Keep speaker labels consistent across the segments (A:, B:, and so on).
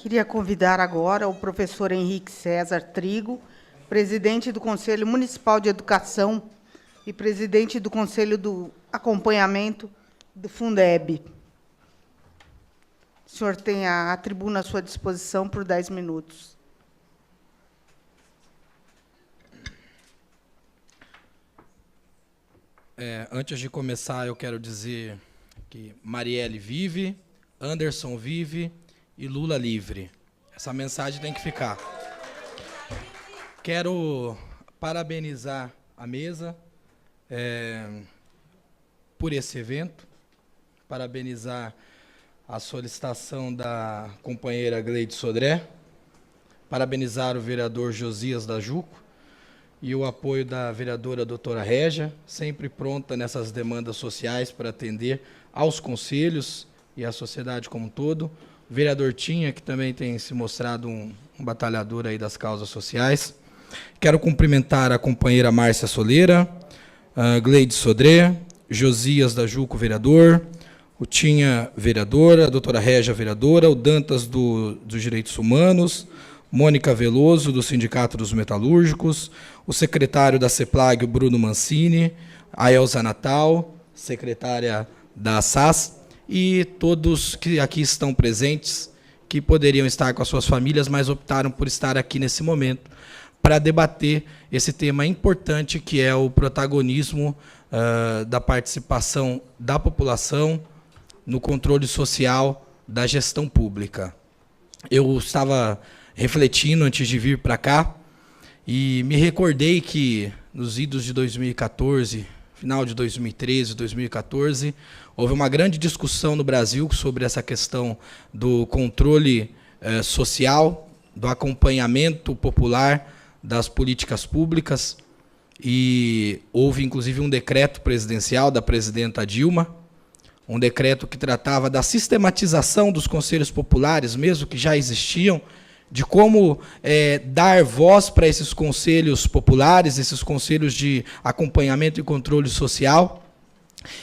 A: Queria convidar agora o professor Henrique César Trigo, presidente do Conselho Municipal de Educação e presidente do Conselho do Acompanhamento do Fundeb. O senhor tem a tribuna à sua disposição por 10 minutos.
B: Antes de começar, eu quero dizer que Marielle vive, Anderson vive e Lula livre. Essa mensagem tem que ficar. Quero parabenizar a mesa por esse evento, parabenizar a solicitação da companheira Gleide Sodré, parabenizar o vereador Josias da Juco e o apoio da vereadora doutora Régia, sempre pronta nessas demandas sociais para atender aos conselhos e à sociedade como um todo. O vereador Tinha, que também tem se mostrado um batalhador aí das causas sociais. Quero cumprimentar a companheira Márcia Soleira, a Gleide Sodré, Josias da Juco, vereador, o Tinha, vereadora, a doutora Régia, vereadora, o Dantas, dos Direitos Humanos, Mônica Veloso, do Sindicato dos Metalúrgicos, o secretário da CEPLAG, o Bruno Mancini, a Elza Natal, secretária da SAS, e todos que aqui estão presentes, que poderiam estar com as suas famílias, mas optaram por estar aqui nesse momento, para debater esse tema importante, que é o protagonismo da participação da população no controle social da gestão pública. Eu estava refletindo antes de vir para cá e me recordei que nos idos de 2014, final de 2013, 2014, houve uma grande discussão no Brasil sobre essa questão do controle social, do acompanhamento popular das políticas públicas, e houve, inclusive, um decreto presidencial da presidenta Dilma, um decreto que tratava da sistematização dos conselhos populares, mesmo que já existiam, de como dar voz para esses conselhos populares, esses conselhos de acompanhamento e controle social,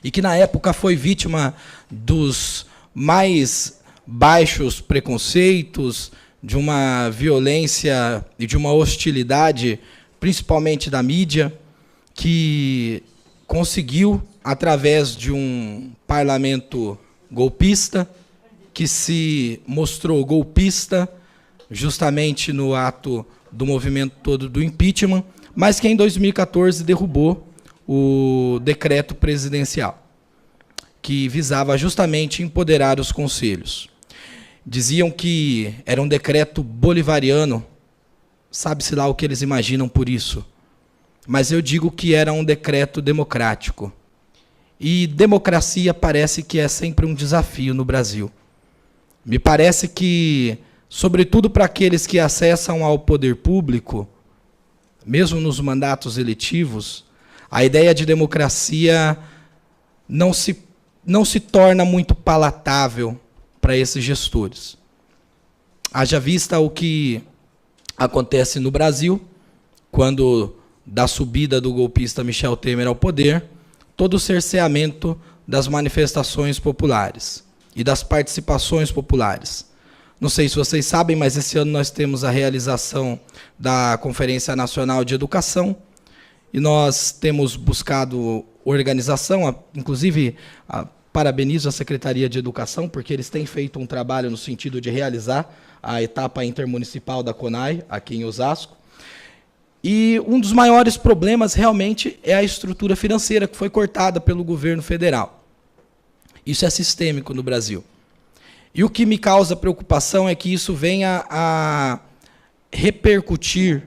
B: e que, na época, foi vítima dos mais baixos preconceitos, de uma violência e de uma hostilidade, principalmente da mídia, que conseguiu, através de um parlamento golpista, que se mostrou golpista justamente no ato do movimento todo do impeachment, mas que em 2014 derrubou o decreto presidencial, que visava justamente empoderar os conselhos. Diziam que era um decreto bolivariano, sabe-se lá o que eles imaginam por isso, mas eu digo que era um decreto democrático. E democracia parece que é sempre um desafio no Brasil. Me parece que, sobretudo para aqueles que acessam ao poder público, mesmo nos mandatos eletivos, a ideia de democracia não se torna muito palatável para esses gestores. Haja vista o que acontece no Brasil, quando, da subida do golpista Michel Temer ao poder, todo o cerceamento das manifestações populares e das participações populares. Não sei se vocês sabem, mas esse ano nós temos a realização da Conferência Nacional de Educação, e nós temos buscado organização, inclusive parabenizo a Secretaria de Educação, porque eles têm feito um trabalho no sentido de realizar a etapa intermunicipal da CONAI, aqui em Osasco. E um dos maiores problemas, realmente, é a estrutura financeira, que foi cortada pelo governo federal. Isso é sistêmico no Brasil. E o que me causa preocupação é que isso venha a repercutir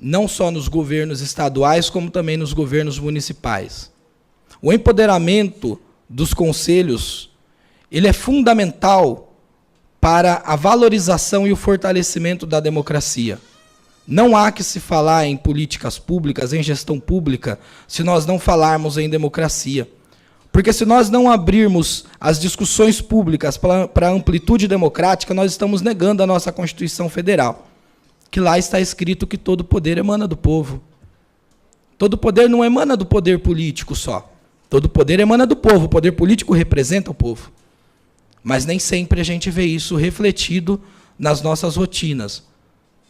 B: não só nos governos estaduais, como também nos governos municipais. O empoderamento dos conselhos, ele é fundamental para a valorização e o fortalecimento da democracia. Não há que se falar em políticas públicas, em gestão pública, se nós não falarmos em democracia. Porque se nós não abrirmos as discussões públicas para a amplitude democrática, nós estamos negando a nossa Constituição Federal, que lá está escrito que todo poder emana do povo. Todo poder não emana do poder político só. Todo poder emana do povo, o poder político representa o povo. Mas nem sempre a gente vê isso refletido nas nossas rotinas.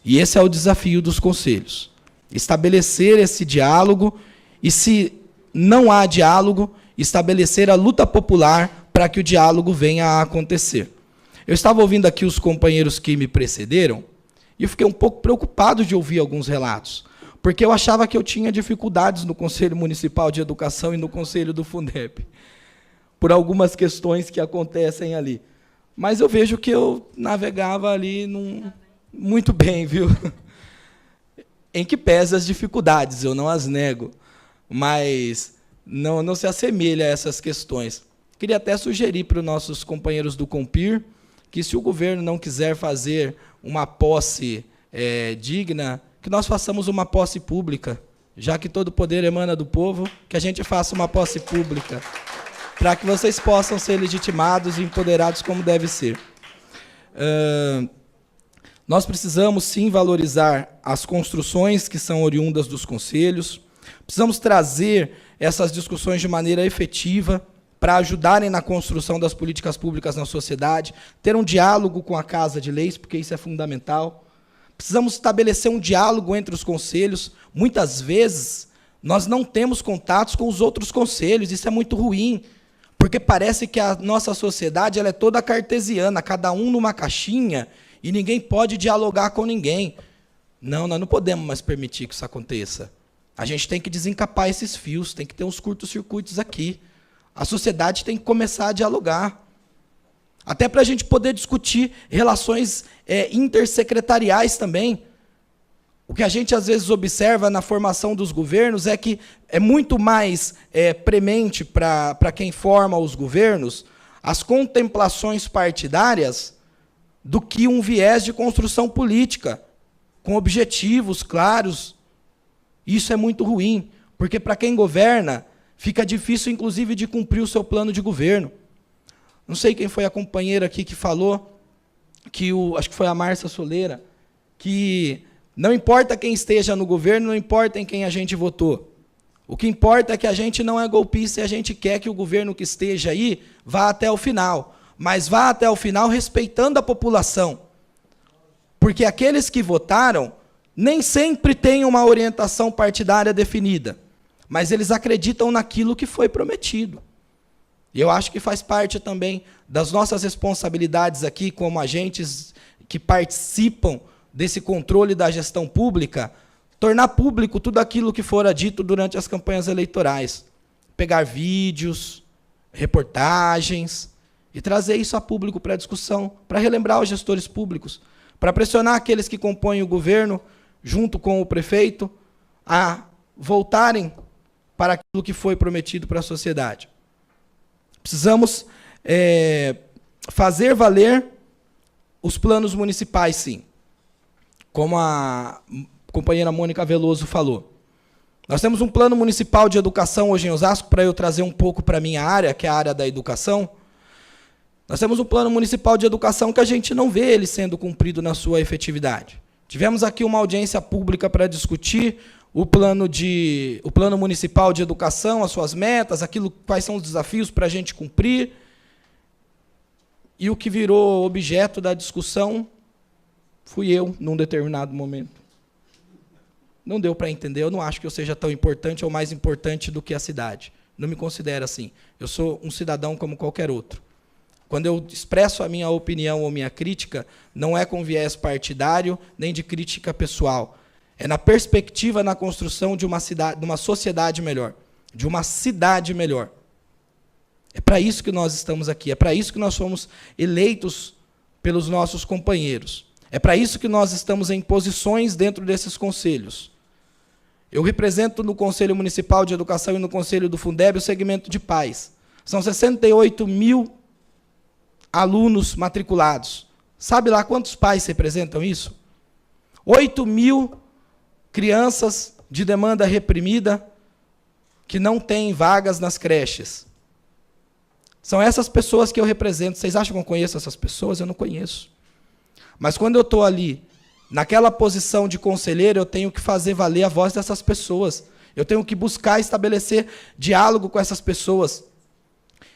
B: E esse é o desafio dos conselhos. Estabelecer esse diálogo e, se não há diálogo, estabelecer a luta popular para que o diálogo venha a acontecer. Eu estava ouvindo aqui os companheiros que me precederam e eu fiquei um pouco preocupado de ouvir alguns relatos, porque eu achava que eu tinha dificuldades no Conselho Municipal de Educação e no Conselho do Fundeb, por algumas questões que acontecem ali. Mas eu vejo que eu navegava ali muito bem, viu? Em que pese as dificuldades, eu não as nego, mas não se assemelha a essas questões. Queria até sugerir para os nossos companheiros do Compir que, se o governo não quiser fazer uma posse digna, que nós façamos uma posse pública, já que todo poder emana do povo, que a gente faça uma posse pública, para que vocês possam ser legitimados e empoderados como deve ser. Nós precisamos, sim, valorizar as construções que são oriundas dos conselhos, precisamos trazer essas discussões de maneira efetiva, para ajudarem na construção das políticas públicas na sociedade, ter um diálogo com a Casa de Leis, porque isso é fundamental. Precisamos estabelecer um diálogo entre os conselhos. Muitas vezes, nós não temos contatos com os outros conselhos, isso é muito ruim, porque parece que a nossa sociedade ela é toda cartesiana, cada um numa caixinha, e ninguém pode dialogar com ninguém. Não, nós não podemos mais permitir que isso aconteça. A gente tem que desencapar esses fios, tem que ter uns curtos-circuitos aqui. A sociedade tem que começar a dialogar. Até para a gente poder discutir relações intersecretariais também. O que a gente, às vezes, observa na formação dos governos é que é muito mais premente para quem forma os governos as contemplações partidárias do que um viés de construção política, com objetivos claros. Isso é muito ruim, porque para quem governa, fica difícil, inclusive, de cumprir o seu plano de governo. Não sei quem foi a companheira aqui que falou, acho que foi a Márcia Soleira, que não importa quem esteja no governo, não importa em quem a gente votou. O que importa é que a gente não é golpista e a gente quer que o governo que esteja aí vá até o final, mas vá até o final respeitando a população. Porque aqueles que votaram nem sempre têm uma orientação partidária definida, mas eles acreditam naquilo que foi prometido. E eu acho que faz parte também das nossas responsabilidades aqui, como agentes que participam desse controle da gestão pública, tornar público tudo aquilo que fora dito durante as campanhas eleitorais. Pegar vídeos, reportagens, e trazer isso a público para discussão, para relembrar os gestores públicos, para pressionar aqueles que compõem o governo, junto com o prefeito, a voltarem para aquilo que foi prometido para a sociedade. Precisamos fazer valer os planos municipais, sim. Como a companheira Mônica Veloso falou. Nós temos um plano municipal de educação hoje em Osasco, para eu trazer um pouco para a minha área, que é a área da educação. Nós temos um plano municipal de educação que a gente não vê ele sendo cumprido na sua efetividade. Tivemos aqui uma audiência pública para discutir o plano municipal de educação, as suas metas, quais são os desafios para a gente cumprir. E o que virou objeto da discussão fui eu, num determinado momento. Não deu para entender, eu não acho que eu seja tão importante ou mais importante do que a cidade. Não me considero assim. Eu sou um cidadão como qualquer outro. Quando eu expresso a minha opinião ou minha crítica, não é com viés partidário, nem de crítica pessoal. É na perspectiva, na construção de uma sociedade melhor, de uma cidade melhor. É para isso que nós estamos aqui, é para isso que nós fomos eleitos pelos nossos companheiros. É para isso que nós estamos em posições dentro desses conselhos. Eu represento no Conselho Municipal de Educação e no Conselho do Fundeb o segmento de pais. São 68 mil alunos matriculados. Sabe lá quantos pais representam isso? 8 mil crianças de demanda reprimida que não têm vagas nas creches. São essas pessoas que eu represento. Vocês acham que eu conheço essas pessoas? Eu não conheço. Mas quando eu estou ali, naquela posição de conselheiro, eu tenho que fazer valer a voz dessas pessoas. Eu tenho que buscar estabelecer diálogo com essas pessoas.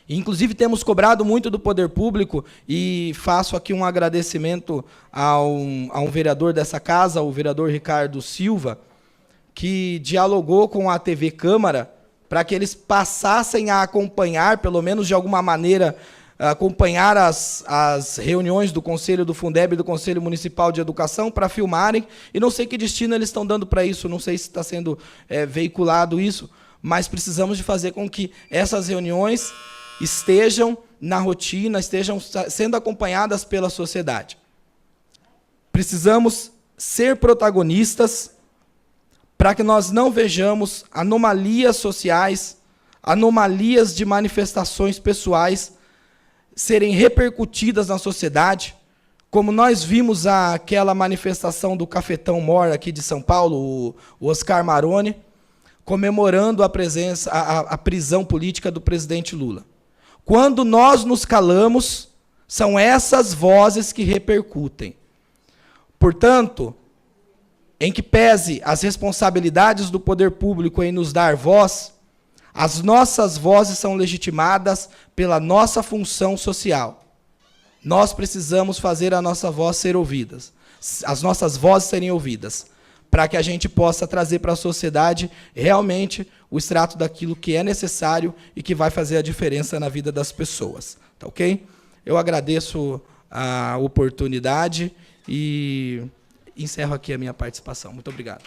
B: Inclusive, temos cobrado muito do poder público, e faço aqui um agradecimento a um vereador dessa casa, o vereador Ricardo Silva, que dialogou com a TV Câmara para que eles passassem a acompanhar, pelo menos de alguma maneira, acompanhar as reuniões do Conselho do Fundeb e do Conselho Municipal de Educação para filmarem, e não sei que destino eles estão dando para isso, não sei se está sendo veiculado isso, mas precisamos de fazer com que essas reuniões estejam na rotina, estejam sendo acompanhadas pela sociedade. Precisamos ser protagonistas para que nós não vejamos anomalias sociais, anomalias de manifestações pessoais serem repercutidas na sociedade, como nós vimos aquela manifestação do Cafetão Mor aqui de São Paulo, o Oscar Maroni, comemorando a prisão política do presidente Lula. Quando nós nos calamos, são essas vozes que repercutem. Portanto, em que pese as responsabilidades do poder público em nos dar voz, as nossas vozes são legitimadas pela nossa função social. Nós precisamos fazer a nossa voz ser ouvidas, as nossas vozes serem ouvidas, para que a gente possa trazer para a sociedade realmente o extrato daquilo que é necessário e que vai fazer a diferença na vida das pessoas. Tá ok? Eu agradeço a oportunidade e encerro aqui a minha participação. Muito obrigado.